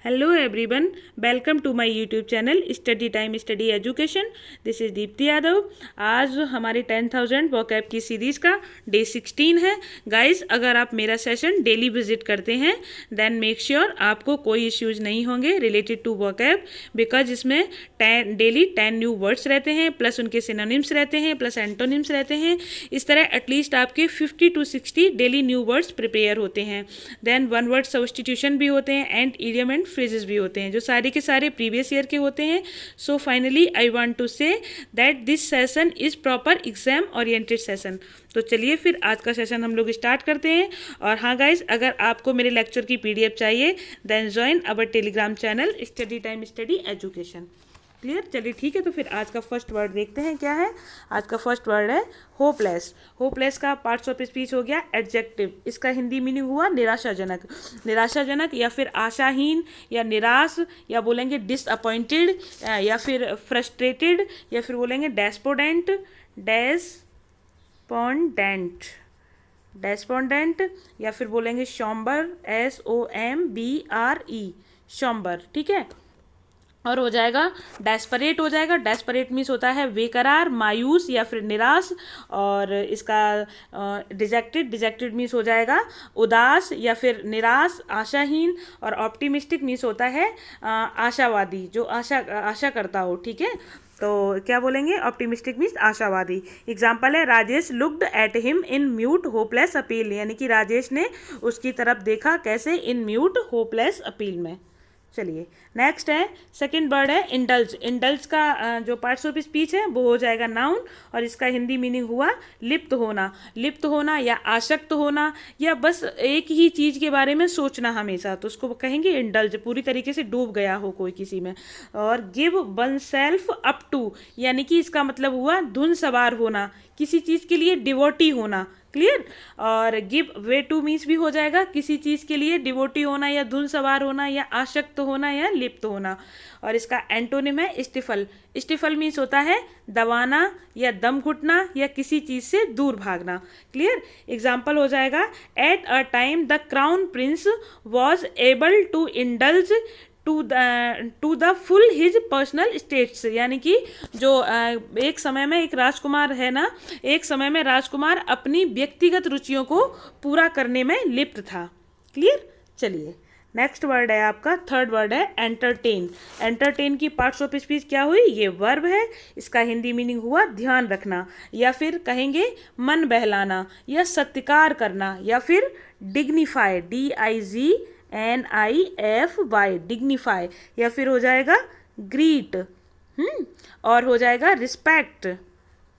Hello everyone, welcome to my YouTube channel Study Time Study Education. This is Deepti Yadav. आज हमारे 10,000 vocab की series का day 16 है. Guys, अगर आप मेरा सेशन डेली विजिट करते हैं देन मेक श्योर आपको कोई इश्यूज नहीं होंगे रिलेटेड टू वोकैब, बिकॉज इसमें डेली 10 न्यू वर्ड्स रहते हैं, प्लस उनके सिनोनिम्स रहते हैं, प्लस एंटोनिम्स रहते हैं. इस तरह एटलीस्ट आपके 50 to 60 daily new words prepare होते हैं. देन वन वर्ड सब्स्टिट्यूशन भी होते हैं एंड इडियम एंड फ्रेजेस भी होते हैं जो सारे के सारे प्रीवियस ईयर के होते हैं. So finally I want to say that this session is proper exam oriented session. तो चलिए फिर आज का सेशन हम लोग स्टार्ट करते हैं. और हाँ गाइज, अगर आपको मेरे लेक्चर की PDF चाहिए then join our Telegram channel study time study education. Clear? चलिए ठीक है. तो फिर आज का फर्स्ट वर्ड देखते हैं क्या है. आज का फर्स्ट वर्ड है होपलेस. होपलेस का पार्ट्स ऑफ स्पीच हो गया एडजेक्टिव. इसका हिंदी मीनिंग हुआ निराशाजनक. निराशाजनक या फिर आशाहीन या निराश, या बोलेंगे डिसअपॉइंटेड, या फिर फ्रस्ट्रेटेड, या फिर बोलेंगे डेस्पोडेंट. डेस्पोंडेंट या फिर बोलेंगे शॉम्बर, SOMBRE, शॉम्बर. ठीक है. और हो जाएगा डेस्परेट. हो जाएगा डेस्परेट मीन्स होता है बेकरार, मायूस या फिर निराश. और इसका डिजेक्टेड मीन्स हो जाएगा उदास या फिर निराश, आशाहीन. और ऑप्टिमिस्टिक मीन्स होता है आशावादी, जो आशा करता हो. ठीक है. तो क्या बोलेंगे? ऑप्टिमिस्टिक मीन्स आशावादी. एग्जाम्पल है Rajesh looked at him in mute hopeless appeal, यानी कि राजेश ने उसकी तरफ देखा कैसे? इन म्यूट होपलेस अपील में. चलिए नेक्स्ट है सेकंड वर्ड है इंडल्ज. इंडल्ज का जो पार्ट्स ऑफ स्पीच है वो हो जाएगा नाउन. और इसका हिंदी मीनिंग हुआ लिप्त होना. लिप्त होना या आसक्त होना, या बस एक ही चीज़ के बारे में सोचना हमेशा, तो उसको कहेंगे इंडल्ज. पूरी तरीके से डूब गया हो कोई किसी में. और give oneself up to, यानी कि इसका मतलब हुआ धुन सवार होना, किसी चीज़ के लिए डिवोटी होना. क्लियर? और गिव वे टू मीन्स भी हो जाएगा किसी चीज़ के लिए डिवोटी होना या धुन सवार होना या आसक्त होना या लिप्त होना. और इसका एंटोनिम है स्टिफल. स्टिफल मीन्स होता है दबाना या दम घुटना या किसी चीज़ से दूर भागना. क्लियर? एग्जाम्पल हो जाएगा at a time the crown prince was able to indulge to the full his personal states, यानी कि जो एक समय में एक राजकुमार है ना, एक समय में राजकुमार अपनी व्यक्तिगत रुचियों को पूरा करने में लिप्त था. क्लियर? चलिए नेक्स्ट वर्ड है आपका थर्ड वर्ड है एंटरटेन. एंटरटेन की पार्ट्स ऑफ स्पीच क्या हुई? ये वर्ब है. इसका हिंदी मीनिंग हुआ ध्यान रखना, या फिर कहेंगे मन बहलाना, या सत्कार करना, या फिर डिग्निफाई, DIGNIFY, डिग्निफाई, या फिर हो जाएगा ग्रीट. और हो जाएगा रिस्पेक्ट.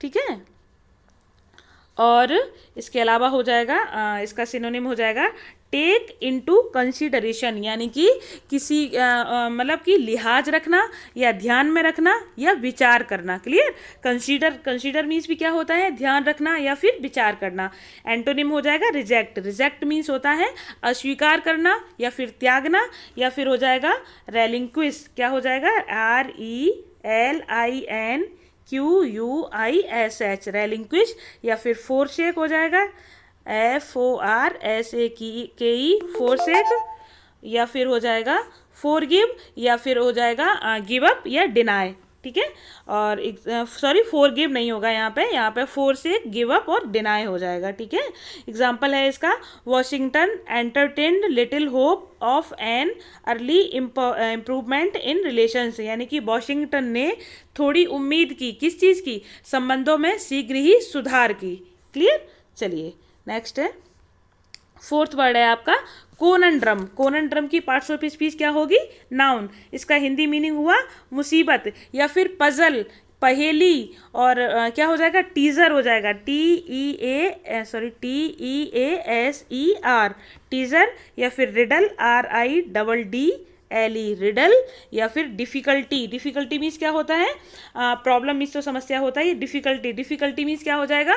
ठीक है. और इसके अलावा हो जाएगा इसका सिनोनिम हो जाएगा टेक इनटू कंसीडरेशन, यानी कि किसी मतलब कि लिहाज रखना या ध्यान में रखना या विचार करना. क्लियर? कंसीडर मीन्स भी क्या होता है? ध्यान रखना या फिर विचार करना. एंटोनिम हो जाएगा रिजेक्ट. रिजेक्ट मीन्स होता है अस्वीकार करना या फिर त्यागना. या फिर हो जाएगा रेलिंक्विश. क्या हो जाएगा? RELINQUISH, relinquish. या फिर फोरसेक हो जाएगा FORSAKE, फोरसेक. या फिर हो जाएगा फोरगिव, या फिर हो जाएगा गिव अप या डिनाई. ठीक है. और सॉरी, फोरगिव नहीं होगा यहाँ पे फोरसेक, गिव अप और डिनाई हो जाएगा. ठीक है. एग्जाम्पल है इसका Washington entertained little hope of an early improvement in relations, यानी कि वॉशिंगटन ने थोड़ी उम्मीद की. किस चीज़ की? संबंधों में शीघ्र ही सुधार की. क्लियर? चलिए नेक्स्ट है फोर्थ वर्ड है आपका कोनंड्रम. कोनंड्रम की पार्ट्स ऑफ स्पीच क्या होगी? नाउन. इसका हिंदी मीनिंग हुआ मुसीबत या फिर पजल, पहेली. और क्या हो जाएगा? टीजर हो जाएगा, TEASER, टीजर. या फिर रिडल, RIDDLE, रिडल. या फिर डिफ़िकल्टी. डिफ़िकल्टी मीन्स क्या होता है? प्रॉब्लम मीन्स तो समस्या होता है. डिफ़िकल्टी मीन्स क्या हो जाएगा?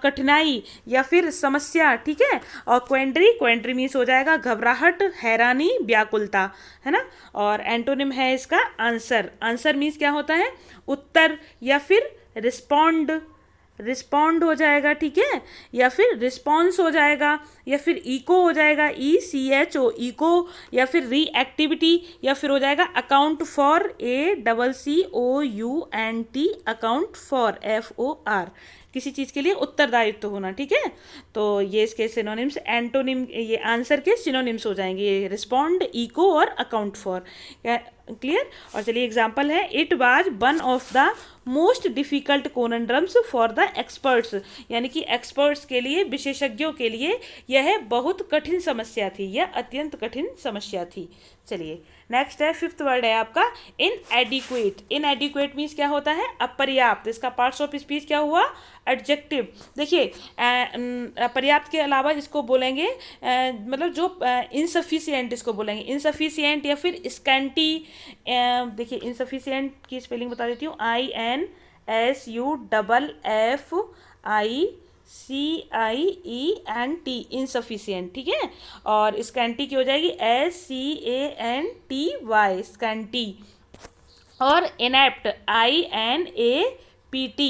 कठिनाई या फिर समस्या. ठीक है. और क्वेंड्री मीन्स हो जाएगा घबराहट, हैरानी, व्याकुलता, है ना. और एंटोनिम है इसका आंसर. आंसर मीन्स क्या होता है? उत्तर या फिर रिस्पॉन्ड. रिस्पॉन्ड हो जाएगा, ठीक है, या फिर रिस्पॉन्स हो जाएगा, या फिर इको हो जाएगा, ECHO इको, या फिर रिएक्टिविटी, या फिर हो जाएगा account for, ACCOUNT account for, FOR, किसी चीज़ के लिए उत्तरदायित्व होना, ठीक है। तो ये इसके सिनोनिम्स, एंटोनिम, ये आंसर के सिनोनिम्स हो जाएंगे, ये रिस्पॉन्ड, इको और अकाउंट फॉर। क्लियर। और चलिए एग्जांपल है, it was one of the most difficult conundrums for the experts, यानी कि एक्सपर्ट्स के लिए, विशेषज्ञों के लिए यह बहुत कठिन समस्या थी, यह अत्यंत कठिन समस्या थी। चलिए नेक्स्ट है, फिफ्थ वर्ड है आपका इनएडिक्वेट। इनएडिक्वेट मीन्स क्या होता है, अपर्याप्त। इसका पार्ट्स ऑफ स्पीच क्या हुआ, एडजेक्टिव। देखिए पर्याप्त के अलावा इसको बोलेंगे मतलब जो इनसफिशिएंट, इसको बोलेंगे इनसफिशिएंट, या फिर स्कैंटी। देखिए इनसफिशिएंट की स्पेलिंग बता देती हूँ, INSUFFICIENT, इनसफिशिएंट, ठीक है। और स्कैंटी की हो जाएगी SCANTY, स्कैंटी। और इनएप्ट, INAPT,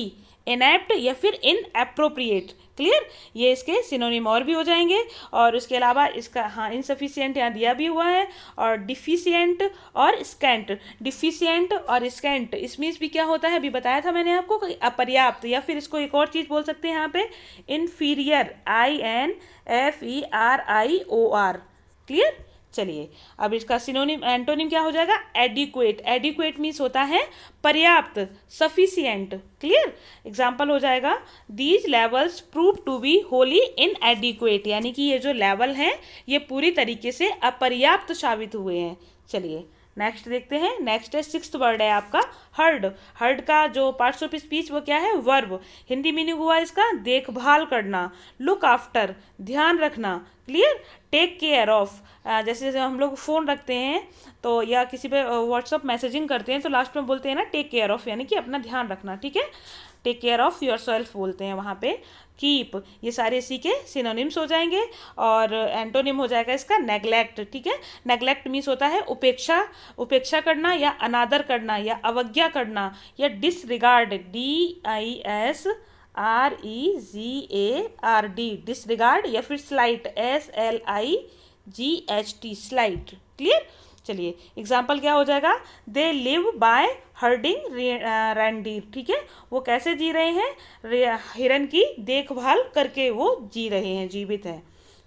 इनएप्ट या फिर इनएप्रोप्रिएट। क्लियर, ये इसके सिनोनिम और भी हो जाएंगे। और उसके अलावा इसका, हाँ, इनसफिशिएंट यहाँ दिया भी हुआ है, और डिफिशिएंट और स्कैंट। डिफिशिएंट और स्कैंट इसमें भी क्या होता है, अभी बताया था मैंने आपको, अपर्याप्त, या फिर इसको एक और चीज़ बोल सकते हैं यहाँ पे, इन्फीरियर, INFERIOR। क्लियर। चलिए अब इसका सिनोनिम, एंटोनिम क्या हो जाएगा, एडिक्वेट। एडिक्वेट मीन्स होता है पर्याप्त, सफिशिएंट। क्लियर। एग्जाम्पल हो जाएगा, these levels prove to be wholly inadequate, यानी कि ये जो लेवल हैं ये पूरी तरीके से अपर्याप्त साबित हुए हैं। चलिए नेक्स्ट देखते हैं। नेक्स्ट है, सिक्स्थ वर्ड है आपका हर्ड। हर्ड का जो पार्ट्स ऑफ स्पीच वो क्या है, वर्ब। हिंदी मीनिंग हुआ इसका देखभाल करना, लुक आफ्टर, ध्यान रखना। क्लियर। टेक केयर ऑफ, जैसे हम लोग फ़ोन रखते हैं तो, या किसी पे व्हाट्सअप मैसेजिंग करते हैं तो लास्ट में बोलते हैं ना टेक केयर ऑफ, यानी कि अपना ध्यान रखना, ठीक है। Take care of yourself बोलते हैं वहाँ पे। कीप, ये सारे इसी के सिनोनिम्स हो जाएंगे। और एंटोनिम हो जाएगा इसका नेग्लेक्ट, ठीक है। नेग्लेक्ट मीन्स होता है उपेक्षा, उपेक्षा करना, या अनादर करना, या अवज्ञा करना, या डिसरिगार्ड, DISREGARD, डिसरिगार्ड, या फिर स्लाइट, SLIGHT, स्लाइट। क्लियर। चलिए एग्जाम्पल क्या हो जाएगा, दे लिव बाय हर्डिंग रैंडीर, ठीक है, वो कैसे जी रहे हैं, हिरन की देखभाल करके वो जी रहे हैं, जीवित हैं।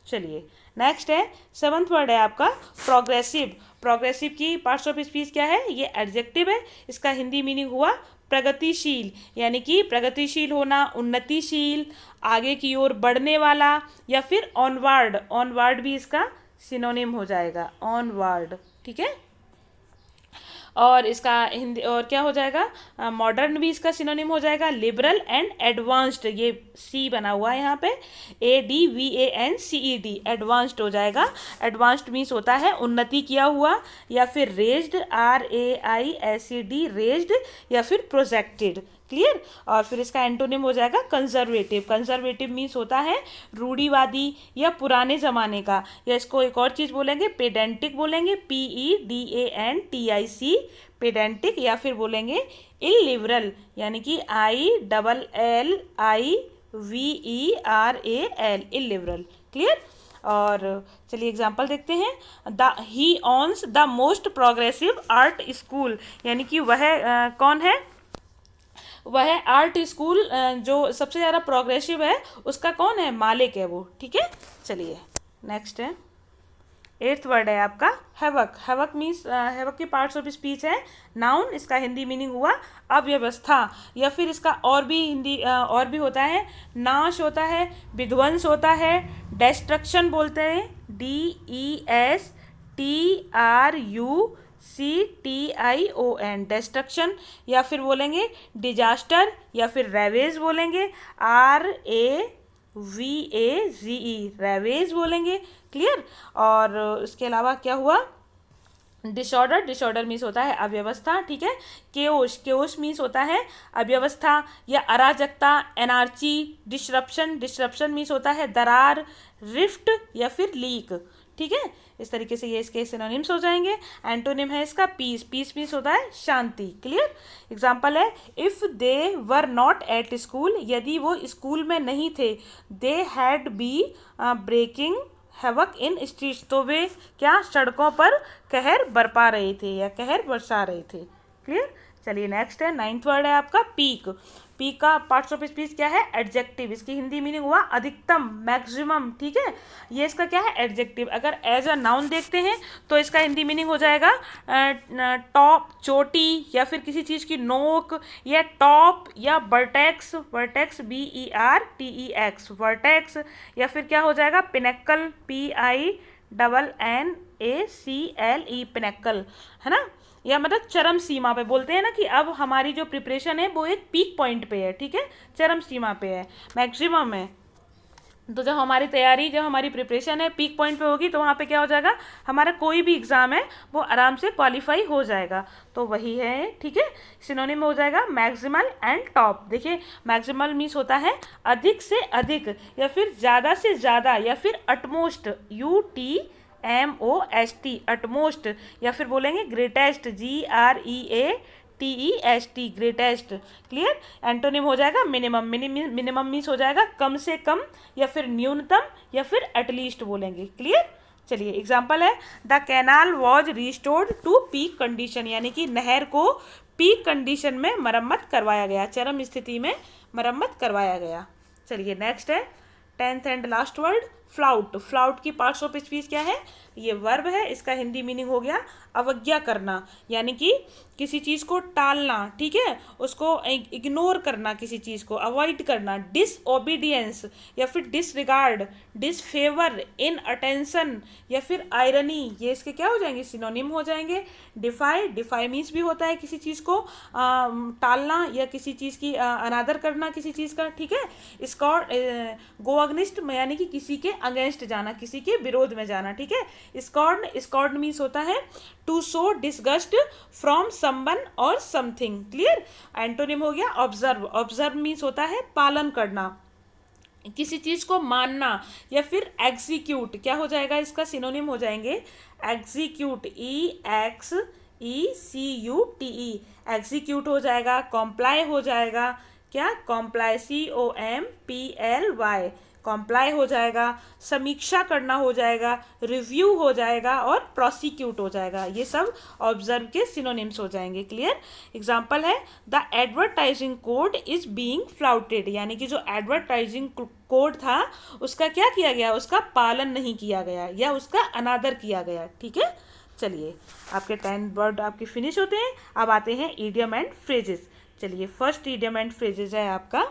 चलिए नेक्स्ट है, सेवंथ वर्ड है आपका प्रोग्रेसिव। प्रोग्रेसिव की पार्ट्स ऑफ स्पीच क्या है, ये एडजेक्टिव है। इसका हिंदी मीनिंग हुआ प्रगतिशील, यानी कि प्रगतिशील होना, उन्नतिशील, आगे की ओर बढ़ने वाला, या फिर ऑनवर्ड। ऑनवर्ड भी इसका सिनोनिम हो जाएगा, ऑनवर्ड, ठीक है। और इसका हिंदी और क्या हो जाएगा, मॉडर्न भी इसका सिनोनिम हो जाएगा, लिबरल एंड एडवांस्ड, ये सी बना हुआ है यहाँ पे, ADVANCED, एडवांस्ड हो जाएगा। एडवांस्ड मीन्स होता है उन्नति किया हुआ, या फिर रेज्ड, RAISED, रेज्ड, या फिर प्रोजेक्टेड। क्लियर। और फिर इसका एंटोनिम हो जाएगा कंजर्वेटिव। कंजर्वेटिव मीन्स होता है रूढ़िवादी या पुराने ज़माने का, या इसको एक और चीज़ बोलेंगे पेडेंटिक बोलेंगे, PEDANTIC, पेडेंटिक, या फिर बोलेंगे इलिबरल, यानी कि ILLIVERAL, इलिबरल। क्लियर। और चलिए एग्जाम्पल देखते हैं, he owns the most progressive art school, यानी कि वह कौन है, वह आर्ट स्कूल जो सबसे ज़्यादा प्रोग्रेसिव है उसका कौन है, मालिक है वो, ठीक है। चलिए नेक्स्ट है, एट्थ वर्ड है आपका हैवक। हैवक मीन्स, हैवक के पार्ट्स ऑफ स्पीच है नाउन। इसका हिंदी मीनिंग हुआ अव्यवस्था, या फिर इसका और भी हिंदी और भी होता है, नाश होता है, विध्वंस होता है, डिस्ट्रक्शन बोलते हैं, DESTRUCTION, डिस्ट्रक्शन, या फिर बोलेंगे डिजास्टर, या फिर रेवेज बोलेंगे, RAVAGE, रेवेज बोलेंगे। क्लियर। और इसके अलावा क्या हुआ, डिसऑर्डर। डिसऑर्डर मीन्स होता है अव्यवस्था, ठीक है। केओस, केओस मीन्स होता है अव्यवस्था या अराजकता, एनार्ची। डिसरप्शन, डिसरप्शन मीन्स होता है दरार, रिफ्ट, या फिर लीक, ठीक है, इस तरीके से ये इसके सिनोनिम्स हो जाएंगे। एंटोनिम है इसका पीस, पीस मीन्स होता है शांति। क्लियर। एग्जाम्पल है if they were not at school, यदि वो स्कूल में नहीं थे, they had be breaking havoc in streets, तो वे क्या सड़कों पर कहर बरपा रहे थे या कहर बरसा रहे थे। क्लियर। चलिए नेक्स्ट है, 9th वर्ड है आपका पीक। पीक का पार्ट्स ऑफ स्पीच क्या है? एडजेक्टिव। इसकी हिंदी मीनिंग हुआ अधिकतम, मैक्सिमम। ठीक है, ये इसका क्या है? एडजेक्टिव। अगर एज अ नाउन देखते हैं तो इसका हिंदी मीनिंग हो जाएगा टॉप, चोटी, या फिर किसी चीज़ की नोक, या टॉप, या वर्टेक्स, वर्टेक्स BERTEX, वर्टेक्स, या फिर क्या हो जाएगा? पिनेक्कल, PINNACLE, पिनेक्कल, है ना, या मतलब चरम सीमा पे। बोलते हैं ना कि अब हमारी जो प्रिपरेशन है वो एक पीक पॉइंट पे है। ठीक है, चरम सीमा पे है, मैक्सिमम है। तो जब हमारी तैयारी, जब हमारी प्रिपरेशन है पीक पॉइंट पे होगी, तो वहाँ पे क्या हो जाएगा? हमारा कोई भी एग्ज़ाम है वो आराम से क्वालिफाई हो जाएगा। तो वही है। ठीक है, सिनोनिम हो जाएगा मैक्सिमल एंड टॉप। देखिए, मैक्सिमल मीन्स होता है अधिक से अधिक, या फिर ज़्यादा से ज़्यादा, या फिर अटमोस्ट, UTMOST, अटमोस्ट, या फिर बोलेंगे greatest, GREATEST, greatest. Clear. Antonym हो जाएगा मिनिमम, मिनिमम मीन्स हो जाएगा कम से कम, या फिर न्यूनतम, या फिर एटलीस्ट बोलेंगे। क्लियर। चलिए एग्जाम्पल है the canal was restored to peak condition, यानी कि नहर को पीक कंडीशन में मरम्मत करवाया गया, चरम स्थिति में मरम्मत करवाया गया। चलिए नेक्स्ट है 10th and last word flout. Flout की पार्ट्स ऑफ स्पीच क्या है? ये वर्ब है, इसका हिंदी मीनिंग हो गया अवज्ञा करना, यानी कि किसी चीज़ को टालना। ठीक है, उसको इग्नोर करना, किसी चीज़ को अवॉइड करना। डिसओबीडियंस, या फिर डिसरिगार्ड, डिसफेवर, इन अटेंशन, या फिर आयरनी, ये इसके क्या हो जाएंगे? सिनोनिम हो जाएंगे। डिफाई, डिफाई मीन्स भी होता है किसी चीज़ को टालना, या किसी चीज़ की अनादर करना किसी चीज़ का। ठीक है, स्कॉट, गो अगेंस्ट, यानी कि किसी के अगेंस्ट जाना, किसी के विरोध में जाना। ठीक है, स्कॉर्ड, स्कॉर्ड मीन्स होता है to show disgust from someone और समथिंग। क्लियर। एंटोनिम हो गया ऑब्जर्व। ऑब्जर्व मीन्स होता है पालन करना, किसी चीज़ को मानना, या फिर एग्जीक्यूट। क्या हो जाएगा? इसका सिनोनिम हो जाएंगे एग्जीक्यूट, EXECUTE, एग्जीक्यूट हो जाएगा। कॉम्प्लाई हो जाएगा, क्या? कॉम्प्लाई, COMPLY, कॉम्प्लाई हो जाएगा। समीक्षा करना हो जाएगा, रिव्यू हो जाएगा, और प्रोसिक्यूट हो जाएगा। ये सब ऑब्जर्व के सिनोनिम्स हो जाएंगे। क्लियर। एग्जाम्पल है the advertising code is being flouted, यानी कि जो एडवर्टाइजिंग कोड था उसका क्या किया गया? उसका पालन नहीं किया गया, या उसका अनादर किया गया। ठीक है। चलिए आपके 10 वर्ड आपके फिनिश होते हैं। अब आते हैं इडियम एंड फ्रेजेस। चलिए फर्स्ट इडियम एंड फ्रेजेस है आपका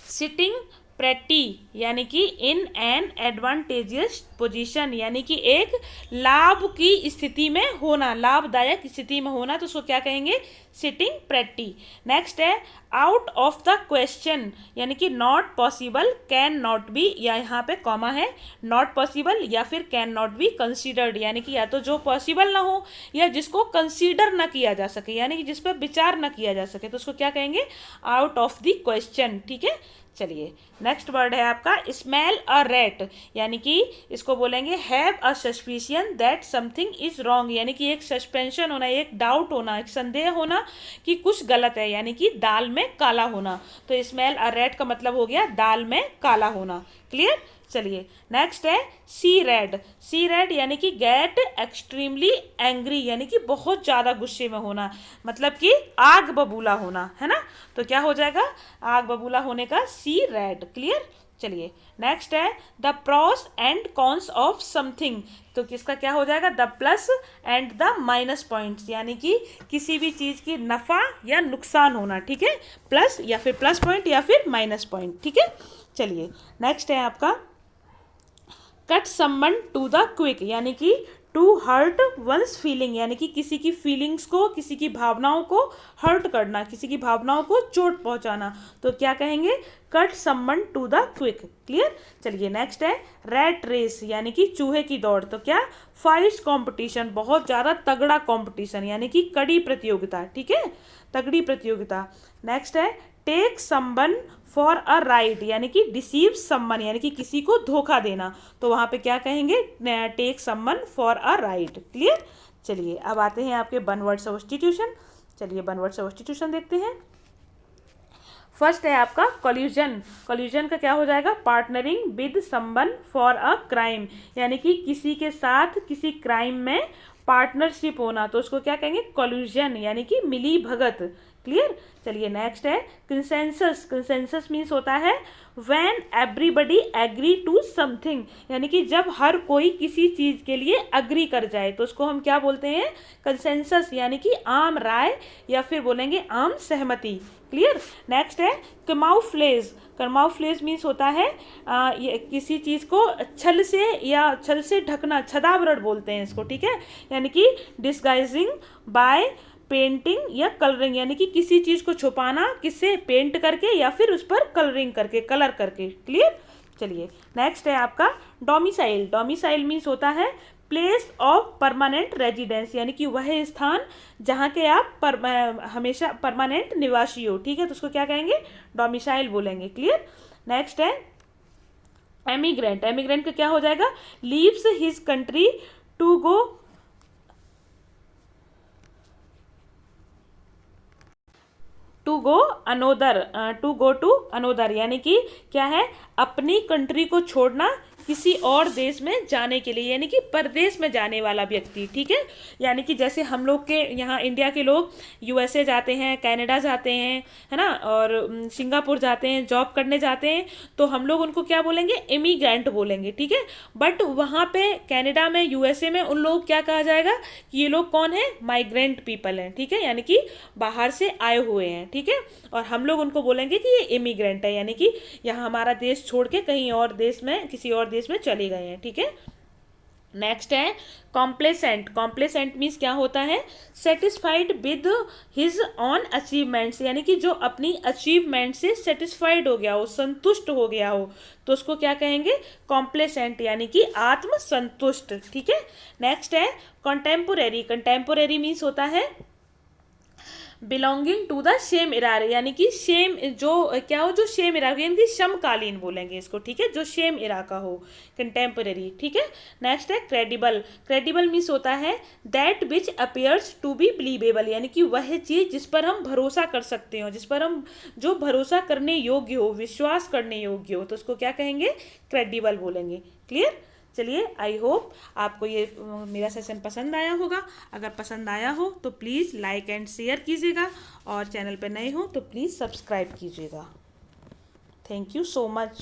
सिटिंग प्रेटी, यानी कि इन एन एडवांटेजियस पोजीशन, यानी कि एक लाभ की स्थिति में होना, लाभदायक स्थिति में होना, तो उसको क्या कहेंगे? Sitting pretty. नेक्स्ट है आउट ऑफ द क्वेश्चन, यानी कि not possible, can not be, या यहाँ पे कॉमा है, नॉट पॉसिबल या फिर कैन नॉट बी कंसीडर्ड, यानी कि या तो जो पॉसिबल ना हो या जिसको कंसीडर ना किया जा सके, यानी कि जिस पर विचार ना किया जा सके, तो उसको क्या कहेंगे? Out of the question. ठीक है। चलिए नेक्स्ट वर्ड है आपका स्मेल अ रैट, यानी कि इसको बोलेंगे have a suspicion that something is wrong, यानी कि एक सस्पेंशन होना, एक डाउट होना, एक संदेह होना कि कुछ गलत है, यानी कि दाल में काला होना। तो स्मेल अ रैट का मतलब हो गया दाल में काला होना। क्लियर। चलिए नेक्स्ट है सी रेड। सी रेड यानी कि गेट एक्सट्रीमली एंग्री, यानी कि बहुत ज़्यादा गुस्से में होना, मतलब कि आग बबूला होना, है ना। तो क्या हो जाएगा? आग बबूला होने का सी रेड। क्लियर। चलिए नेक्स्ट है the pros and cons of something, तो किसका क्या हो जाएगा? The plus and the minus points, यानी कि किसी भी चीज़ की नफ़ा या नुकसान होना। ठीक है, प्लस या फिर प्लस पॉइंट या फिर माइनस पॉइंट। ठीक है। चलिए नेक्स्ट है आपका cut someone to the quick, यानी कि टू हर्ट वंस फीलिंग, यानी कि किसी की फीलिंग्स को, किसी की भावनाओं को हर्ट करना, किसी की भावनाओं को चोट पहुंचाना, तो क्या कहेंगे? Cut someone to the quick. Clear. चलिए नेक्स्ट है रैट रेस, यानी कि चूहे की दौड़, तो क्या? फाइट्स कॉम्पिटिशन, बहुत ज़्यादा तगड़ा कॉम्पिटिशन, यानी कि कड़ी प्रतियोगिता। ठीक है, तगड़ी प्रतियोगिता। नेक्स्ट है take someone for a ride यानी कि डिसीव समवन यानी कि किसी को धोखा देना, तो वहाँ पे क्या कहेंगे, take someone for a ride. Clear. चलिए अब आते हैं आपके वन वर्ड सब्स्टिट्यूशन। चलिए वन वर्ड सब्स्टिट्यूशन देखते हैं। फर्स्ट है आपका कोल्यूजन। कोल्यूजन का क्या हो जाएगा, partnering with someone for a crime यानी कि किसी के साथ किसी क्राइम में पार्टनरशिप होना, तो उसको क्या कहेंगे, कोल्यूजन यानी कि मिली भगत। क्लियर। चलिए नेक्स्ट है कंसेंसस। कंसेंसस मीन्स होता है when everybody agree to something यानी कि जब हर कोई किसी चीज़ के लिए अग्री कर जाए तो उसको हम क्या बोलते हैं, कंसेंसस यानी कि आम राय या फिर बोलेंगे आम सहमति। क्लियर। नेक्स्ट है कमाउफ्लेज। कमाउफ्लेज मीन्स होता है ये किसी चीज़ को छल से या छल से ढकना, छदावरण बोलते हैं इसको। ठीक है। यानी कि डिस्गाइजिंग बाय पेंटिंग या कलरिंग यानी कि किसी चीज़ को छुपाना किससे, पेंट करके या फिर उस पर कलरिंग करके, कलर करके। क्लियर। चलिए नेक्स्ट है आपका डोमिसाइल। डोमिसाइल मीन्स होता है प्लेस ऑफ परमानेंट रेजिडेंस यानी कि वह स्थान जहाँ के आप हमेशा परमानेंट निवासी हो। ठीक है, तो उसको क्या कहेंगे, डोमिसाइल बोलेंगे। क्लियर। नेक्स्ट है एमिग्रेंट। एमिग्रेंट का क्या हो जाएगा, leaves his country to go to go to another यानी कि क्या है, अपनी कंट्री को छोड़ना किसी और देश में जाने के लिए यानी कि परदेश में जाने वाला व्यक्ति। ठीक है। यानी कि जैसे हम लोग के यहाँ इंडिया के लोग यूएसए जाते हैं, कनाडा जाते हैं, है ना, और सिंगापुर जाते हैं, जॉब करने जाते हैं, तो हम लोग उनको क्या बोलेंगे, इमिग्रेंट बोलेंगे। ठीक है। बट वहाँ पे कनाडा में, यूएसए में उन लोग क्या कहा जाएगा कि ये लोग कौन है, माइग्रेंट पीपल हैं। ठीक है, यानी कि बाहर से आए हुए हैं। ठीक है। और हम लोग उनको बोलेंगे कि ये इमिग्रेंट है यानी कि यहाँ हमारा देश छोड़ के कहीं और देश में, किसी और देश में चले गए हैं। ठीक है। नेक्स्ट है कॉम्प्लेसेंट। कॉम्प्लेसेंट मीन्स क्या होता है, satisfied with his on achievements यानी कि जो अपनी अचीवमेंट से सेटिस्फाइड हो गया हो, संतुष्ट हो गया हो, तो उसको क्या कहेंगे, कॉम्प्लेसेंट यानी कि आत्मसंतुष्ट। ठीक है। नेक्स्ट है कंटेम्पोरेरी। कंटेम्पोरेरी मीन्स होता है बिलोंगिंग टू द सेम इरा यानी कि सेम जो क्या हो, जो सेम इरा यानी कि समकालीन बोलेंगे इसको। ठीक है, जो सेम इरा का हो, कंटेम्परेरी। ठीक है। नेक्स्ट है क्रेडिबल। क्रेडिबल मीन्स होता है that which appears to be believable यानी कि वह चीज़ जिस पर हम भरोसा कर सकते हो, जिस पर हम जो भरोसा करने योग्य हो, विश्वास करने योग्य हो, तो उसको क्या कहेंगे, क्रेडिबल बोलेंगे। क्लियर। चलिए आई होप आपको ये मेरा सेशन पसंद आया होगा। अगर पसंद आया हो तो प्लीज़ लाइक एंड शेयर कीजिएगा और चैनल पर नए हो तो प्लीज़ सब्सक्राइब कीजिएगा। Thank you so much.